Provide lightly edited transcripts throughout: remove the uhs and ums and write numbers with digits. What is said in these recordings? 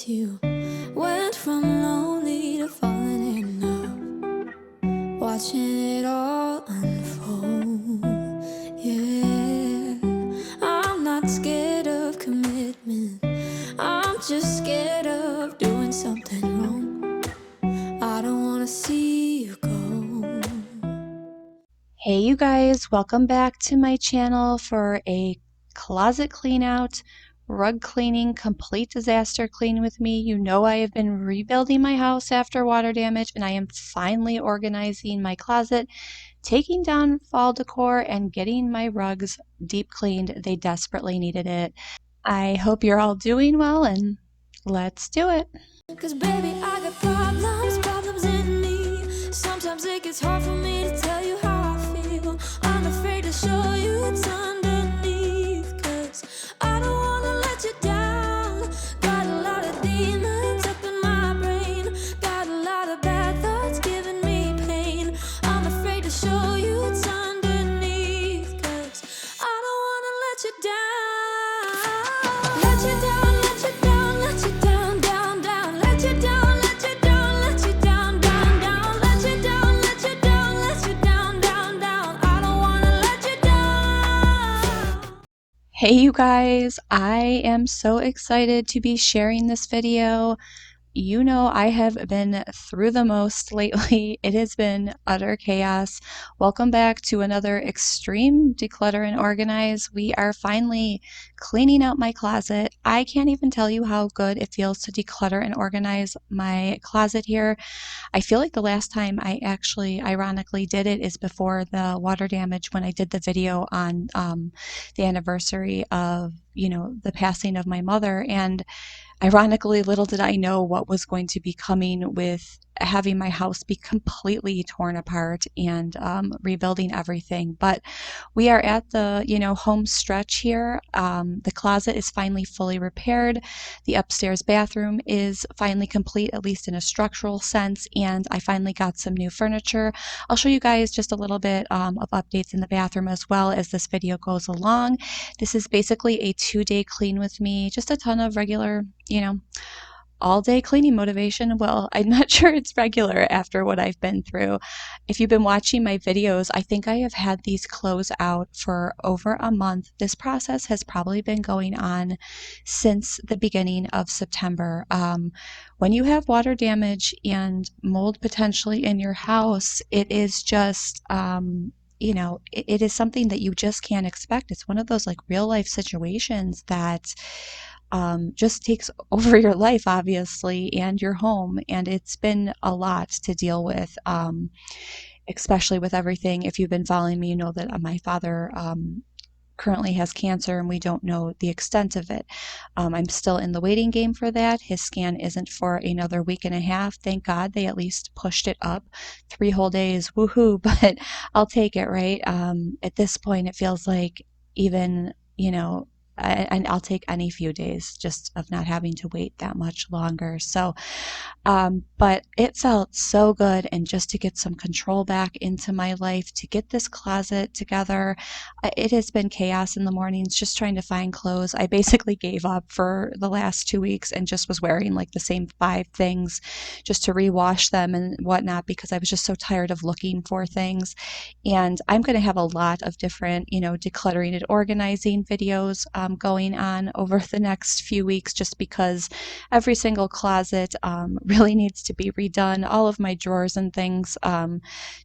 since you went from lonely to falling in love, watching it all unfold. Yeah, I'm not scared of commitment, I'm just scared of doing something wrong. I don't wanna see you go. Hey you guys, welcome back to my channel for a closet clean out, rug cleaning, complete disaster clean with me. You know I have been rebuilding my house after water damage and I am finally organizing my closet, taking down fall decor and getting my rugs deep cleaned. They desperately needed it. I hope you're all doing well and let's do it. 'Cause baby, I got problems in me. Sometimes it gets hard for me to tell you how I feel. I'm afraid to show you what's underneath, 'cause I don't wanna let you down. Got a lot of demons up in my brain, got a lot of bad thoughts giving me pain. I'm afraid to show you what's underneath, 'cause I don't wanna let you down. Let you down, let you down, let you down, down, down. Let you down, let you down, let you down, down, down. Let you down, let you down, let you down, down, down. I don't wanna let you down. Hey you guys, I am so excited to be sharing this video. You know, I have been through the most lately. It has been utter chaos. Welcome back to another extreme declutter and organize. We are finally cleaning out my closet. I can't even tell you how good it feels to declutter and organize my closet here. I feel like the last time I actually ironically did it is before the water damage when I did the video on the anniversary of, the passing of my mother. And ironically, little did I know what was going to be coming with having my house be completely torn apart and rebuilding everything. But we are at the, home stretch here. The closet is finally fully repaired. The upstairs bathroom is finally complete, at least in a structural sense. And I finally got some new furniture. I'll show you guys just a little bit of updates in the bathroom as well as this video goes along. This is basically a 2-day clean with me, just a ton of regular, all day cleaning motivation. Well, I'm not sure it's regular after what I've been through. If you've been watching my videos, I think I have had these clothes out for over a month. This process has probably been going on since the beginning of September. When you have water damage and mold potentially in your house, it is just, it is something that you just can't expect. It's one of those like real life situations that just takes over your life, obviously, and your home. And it's been a lot to deal with, especially with everything. If you've been following me, you know that my father currently has cancer and we don't know the extent of it. I'm still in the waiting game for that. His scan isn't for another week and a half. Thank God they at least pushed it up 3 whole days. Woohoo! But I'll take it, right? At this point, it feels like even, and I'll take any few days just of not having to wait that much longer. So, but it felt so good, and just to get some control back into my life, to get this closet together. It has been chaos in the mornings just trying to find clothes. I basically gave up for the last 2 weeks and just was wearing like the same 5 things just to rewash them and whatnot because I was just so tired of looking for things. And I'm going to have a lot of different, decluttering and organizing videos going on over the next few weeks just because every single closet really needs to be redone. All of my drawers and things,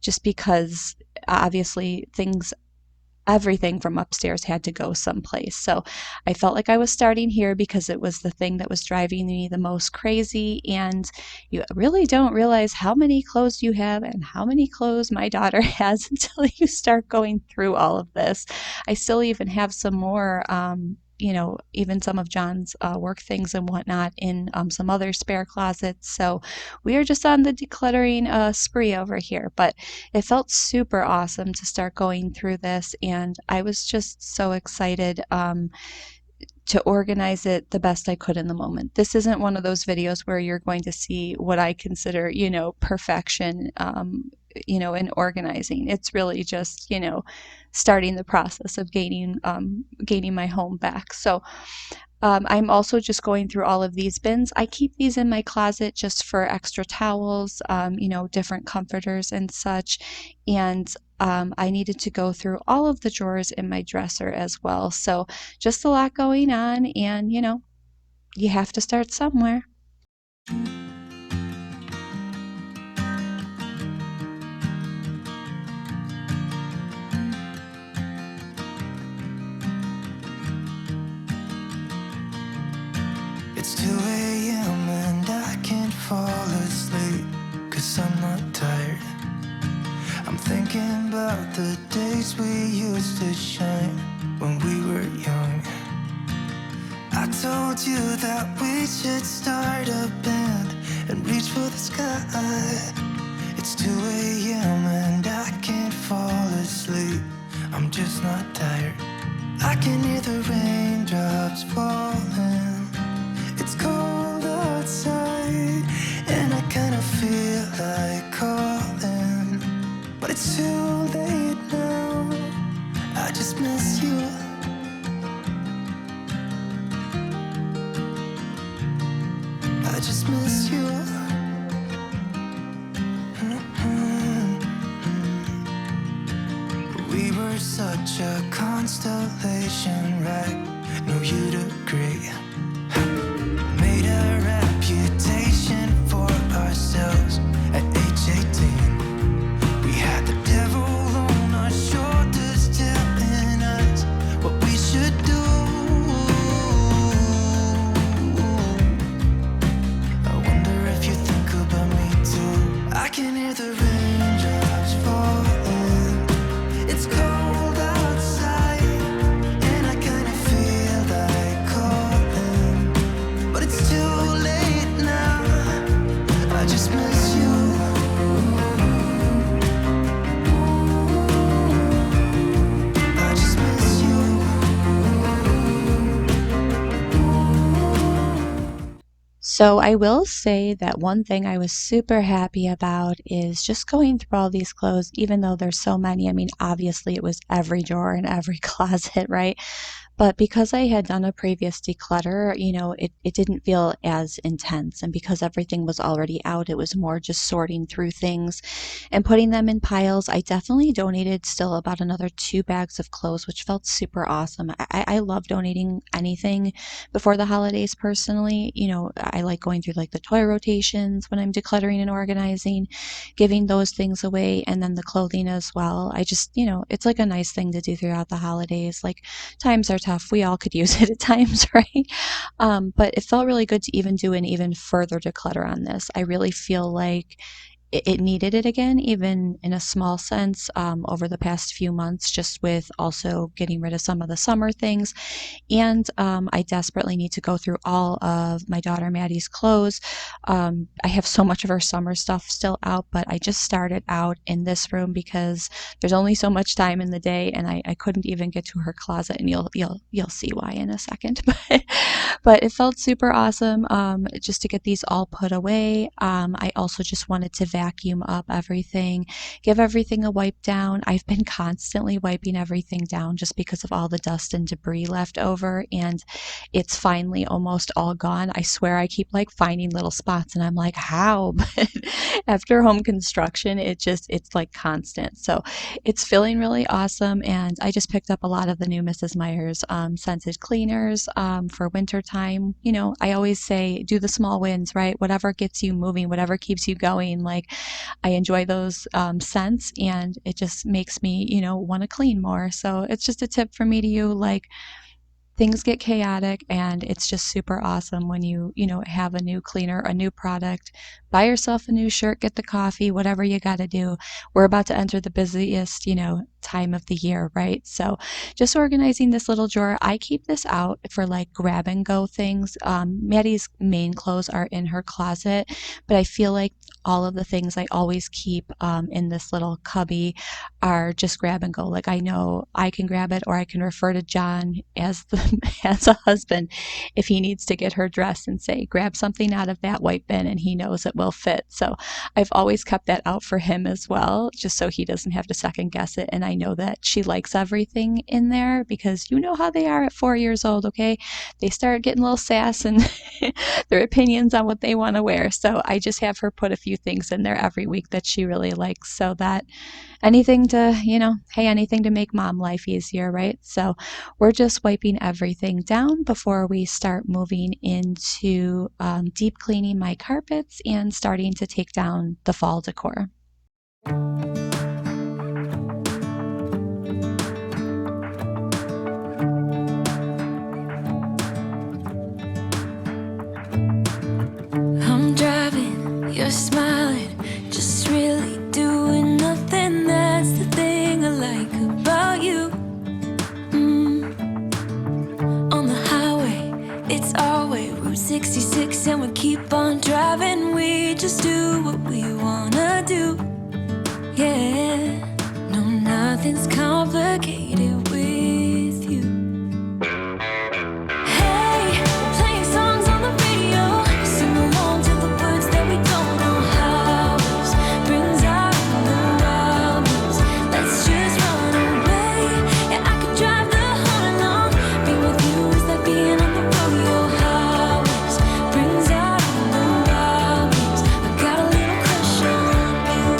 just because obviously everything from upstairs had to go someplace. So I felt like I was starting here because it was the thing that was driving me the most crazy. And you really don't realize how many clothes you have and how many clothes my daughter has until you start going through all of this. I still even have some more. Even some of John's work things and whatnot in some other spare closets. So we are just on the decluttering spree over here. But it felt super awesome to start going through this, and I was just so excited to organize it the best I could in the moment. This isn't one of those videos where you're going to see what I consider, perfection, in organizing. It's really just, starting the process of gaining my home back. So I'm also just going through all of these bins. I keep these in my closet just for extra towels, different comforters and such. And I needed to go through all of the drawers in my dresser as well. So just a lot going on, and you have to start somewhere. It's 2 a.m. and I can't fall asleep, 'cause I'm not tired. I'm thinking about the days we used to shine when we were young. I told you that we should start a band and reach for the sky. It's 2 a.m. and I can't fall asleep. I'm just not tired. I can hear the raindrops falling. It's cold outside, and I kinda feel like calling, but it's too late now. I just miss you. I just miss you. We were such a constellation, right? No, you'd agree. Made a reputation for ourselves at age 18. We had the devil on our shoulders telling us what we should do. I wonder if you think about me too. I can hear the raindrops falling. It's cold outside, and I kinda feel like calling, but it's too late now. I just miss you. I just miss you. So I will say that one thing I was super happy about is just going through all these clothes, even though there's so many. I mean, obviously it was every drawer and every closet, right? But because I had done a previous declutter, it didn't feel as intense. And because everything was already out, it was more just sorting through things and putting them in piles. I definitely donated still about another 2 bags of clothes, which felt super awesome. I love donating anything before the holidays personally. I like going through like the toy rotations when I'm decluttering and organizing, giving those things away, and then the clothing as well. I just, it's like a nice thing to do throughout the holidays. Like, times are tough. We all could use it at times, right? But it felt really good to even do an even further declutter on this. I really feel like it needed it again, even in a small sense, over the past few months, just with also getting rid of some of the summer things. And I desperately need to go through all of my daughter Maddie's clothes. I have so much of her summer stuff still out, but I just started out in this room because there's only so much time in the day, and I couldn't even get to her closet, and you'll see why in a second. But it felt super awesome, just to get these all put away. I also just wanted to vacuum up everything, give everything a wipe down. I've been constantly wiping everything down just because of all the dust and debris left over, and it's finally almost all gone. I swear I keep like finding little spots, and I'm like, how? But after home construction, it's like constant. So it's feeling really awesome, and I just picked up a lot of the new Mrs. Meyer's scented cleaners for winter time. I always say do the small wins, right? Whatever gets you moving, whatever keeps you going. Like, I enjoy those scents, and it just makes me, want to clean more. So it's just a tip from me to you. Like, things get chaotic, and it's just super awesome when you have a new cleaner, a new product. Buy yourself a new shirt, get the coffee, whatever you got to do. We're about to enter the busiest time of the year, right? So just organizing this little drawer. I keep this out for like grab and go things. Maddie's main clothes are in her closet, but I feel like all of the things I always keep in this little cubby are just grab and go. Like, I know I can grab it, or I can refer to John as as a husband if he needs to get her dressed and say, grab something out of that white bin, and he knows it will fit. So I've always kept that out for him as well, just so he doesn't have to second guess it. And I know that she likes everything in there because you know how they are at 4 years old, okay? They start getting a little sass and their opinions on what they want to wear. So I just have her put a few things in there every week that she really likes, so that anything to, hey, anything to make mom life easier, right? So we're just wiping everything down before we start moving into deep cleaning my carpets and starting to take down the fall decor. I'm driving, you're smiling, just really doing nothing. That's the thing I like about you. On the highway, it's our way, Route 66, and we keep on driving. We just do what we wanna do. Yeah, no, nothing's complicated with you. Hey, playing songs on the radio, sing along to the words that we don't know. House brings out the wild ones. Let's just run away. Yeah, I could drive the whole along. Being with you is like being on the rodeo. House brings out the wild ones. I got a little crush on you.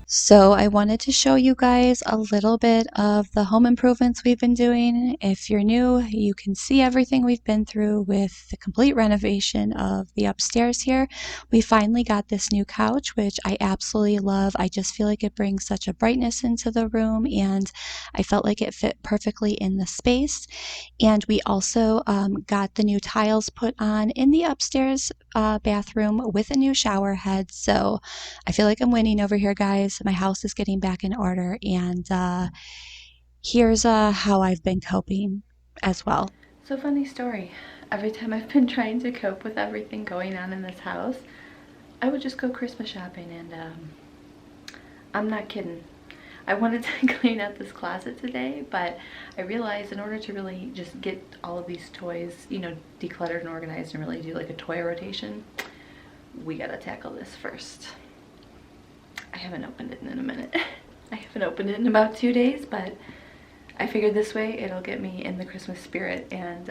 So I wanted to show you guys a little bit of the home improvements we've been doing. If you're new, you can see everything we've been through with the complete renovation of the upstairs here. We finally got this new couch, which I absolutely love. I just feel like it brings such a brightness into the room, and I felt like it fit perfectly in the space. And we also got the new tiles put on in the upstairs bathroom with a new shower head. So I feel like I'm winning over here, guys. My house is getting back in order, and here's how I've been coping as well. So funny story. Every time I've been trying to cope with everything going on in this house, I would just go Christmas shopping, and I'm not kidding. I wanted to clean out this closet today, but I realized in order to really just get all of these toys, decluttered and organized and really do like a toy rotation, we gotta tackle this first. I haven't opened it in a minute. I haven't opened it in about 2 days, but I figured this way it'll get me in the Christmas spirit, and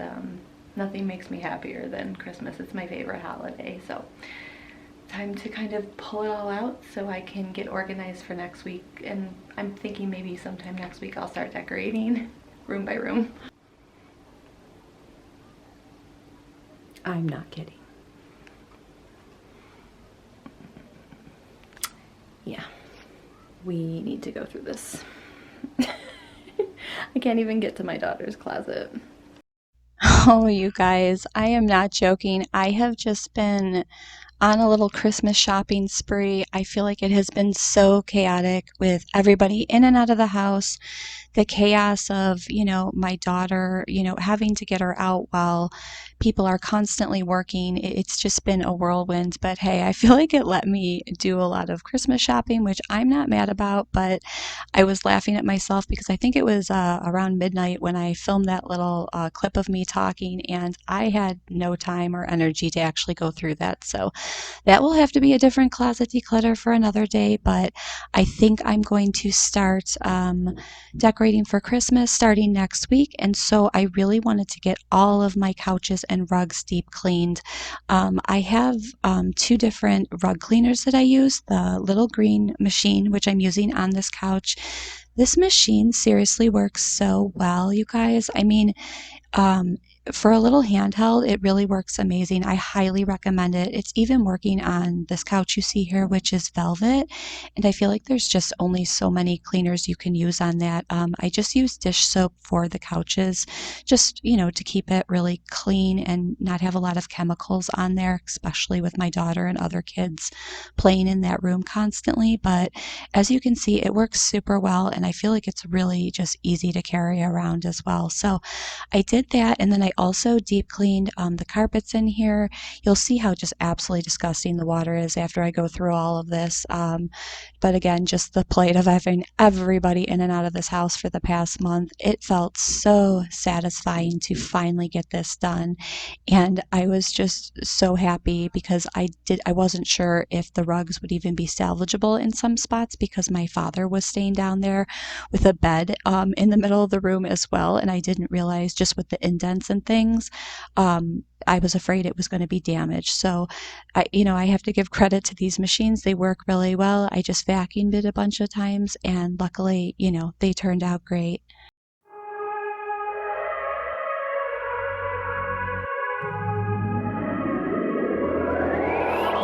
nothing makes me happier than Christmas. It's my favorite holiday, so time to kind of pull it all out so I can get organized for next week. And I'm thinking maybe sometime next week I'll start decorating room by room. I'm not kidding. Yeah, we need to go through this. I can't even get to my daughter's closet. Oh, you guys, I am not joking. I have just been on a little Christmas shopping spree. I feel like it has been so chaotic with everybody in and out of the house. The chaos of, my daughter, having to get her out while people are constantly working. It's just been a whirlwind. But hey, I feel like it let me do a lot of Christmas shopping, which I'm not mad about. But I was laughing at myself because I think it was around midnight when I filmed that little clip of me talking, and I had no time or energy to actually go through that. So that will have to be a different closet declutter for another day. But I think I'm going to start decorating for Christmas starting next week, and so I really wanted to get all of my couches and rugs deep cleaned. I have 2 different rug cleaners that I use. The little green machine, which I'm using on this couch. This machine seriously works so well, you guys. I mean, for a little handheld, it really works amazing. I highly recommend it. It's even working on this couch you see here, which is velvet, and I feel like there's just only so many cleaners you can use on that. I just use dish soap for the couches, just, to keep it really clean and not have a lot of chemicals on there, especially with my daughter and other kids playing in that room constantly. But as you can see, it works super well, and I feel like it's really just easy to carry around as well. So I did that, and then I I also deep cleaned the carpets in here. You'll see how just absolutely disgusting the water is after I go through all of this. But again, just the plight of having everybody in and out of this house for the past month, it felt so satisfying to finally get this done. And I was just so happy because I wasn't sure if the rugs would even be salvageable in some spots because my father was staying down there with a bed in the middle of the room as well. And I didn't realize just with the indents and things, I was afraid it was going to be damaged. So I have to give credit to these machines. They work really well. I just vacuumed it a bunch of times and luckily, they turned out great.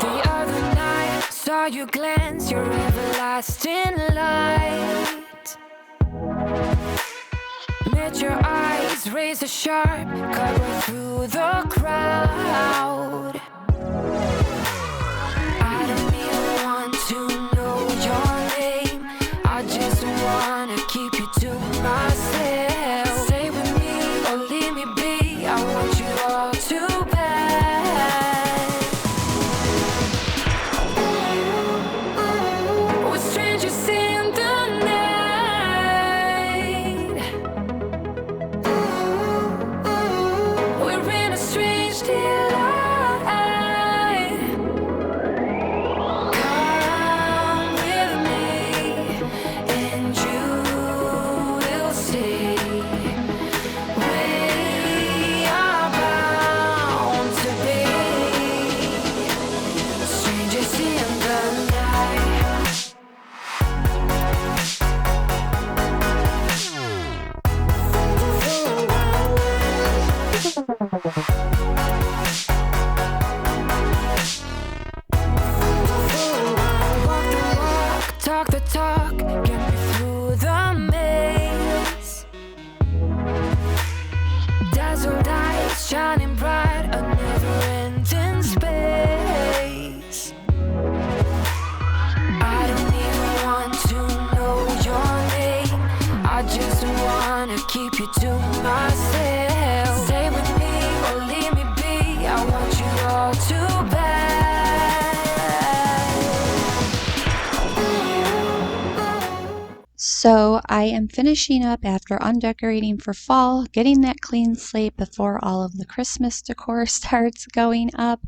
The other night, saw you glance your everlasting light. Met your eyes, razor sharp, cut right through the crowd. I don't even want to know your name. I just wanna keep you to myself. Stay with me or leave me be. I want you all too bad. We're strangers in the night. We're in a strange delight. Come with me, and you will see. We are bound to be strangers in the night. Walk the walk, talk the talk, get me through the maze. Dazzled eyes shining bright, a never-ending space. I don't even want to know your name. I just wanna keep you to myself. Stay with me or leave me be. I want you all too bad. So I am finishing up after undecorating for fall, getting that clean slate before all of the Christmas decor starts going up.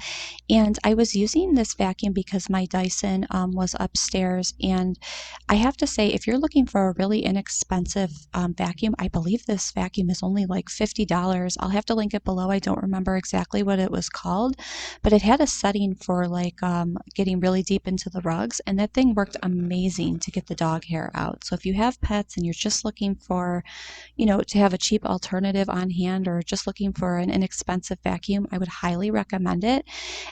And I was using this vacuum because my Dyson was upstairs. And I have to say, if you're looking for a really inexpensive vacuum, I believe this vacuum is only like $50. I'll have to link it below. I don't remember exactly what it was called, but it had a setting for like getting really deep into the rugs, and that thing worked amazing to get the dog hair out. So if you have pets and you're just looking for, to have a cheap alternative on hand or just looking for an inexpensive vacuum, I would highly recommend it.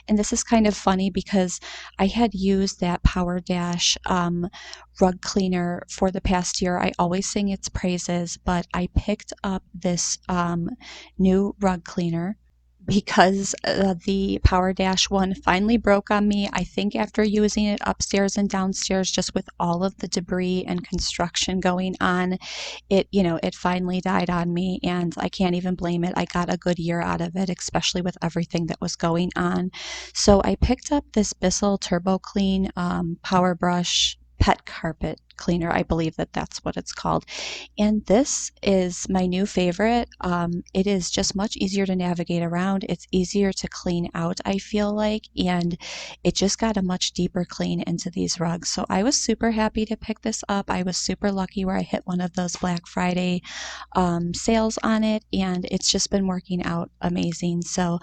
And this is kind of funny because I had used that Power Dash rug cleaner for the past year. I always sing its praises, but I picked up this new rug cleaner because the Power Dash one finally broke on me. I think after using it upstairs and downstairs, just with all of the debris and construction going on, it finally died on me, and I can't even blame it. I got a good year out of it, especially with everything that was going on. So I picked up this Bissell Turbo Clean Power Brush Pet Carpet Cleaner. I believe that's what it's called. And this is my new favorite. It is just much easier to navigate around. It's easier to clean out, I feel like, and it just got a much deeper clean into these rugs. So I was super happy to pick this up. I was super lucky where I hit one of those Black Friday sales on it, and it's just been working out amazing. So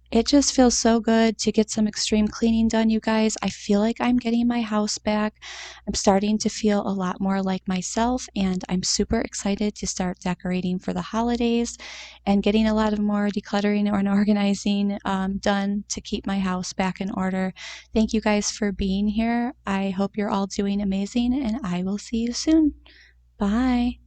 it just feels so good to get some extreme cleaning done, you guys. I feel like I'm getting my house back. I'm starting to feel a lot more like myself, and I'm super excited to start decorating for the holidays and getting a lot of more decluttering and organizing done to keep my house back in order. Thank you guys for being here. I hope you're all doing amazing, and I will see you soon. Bye.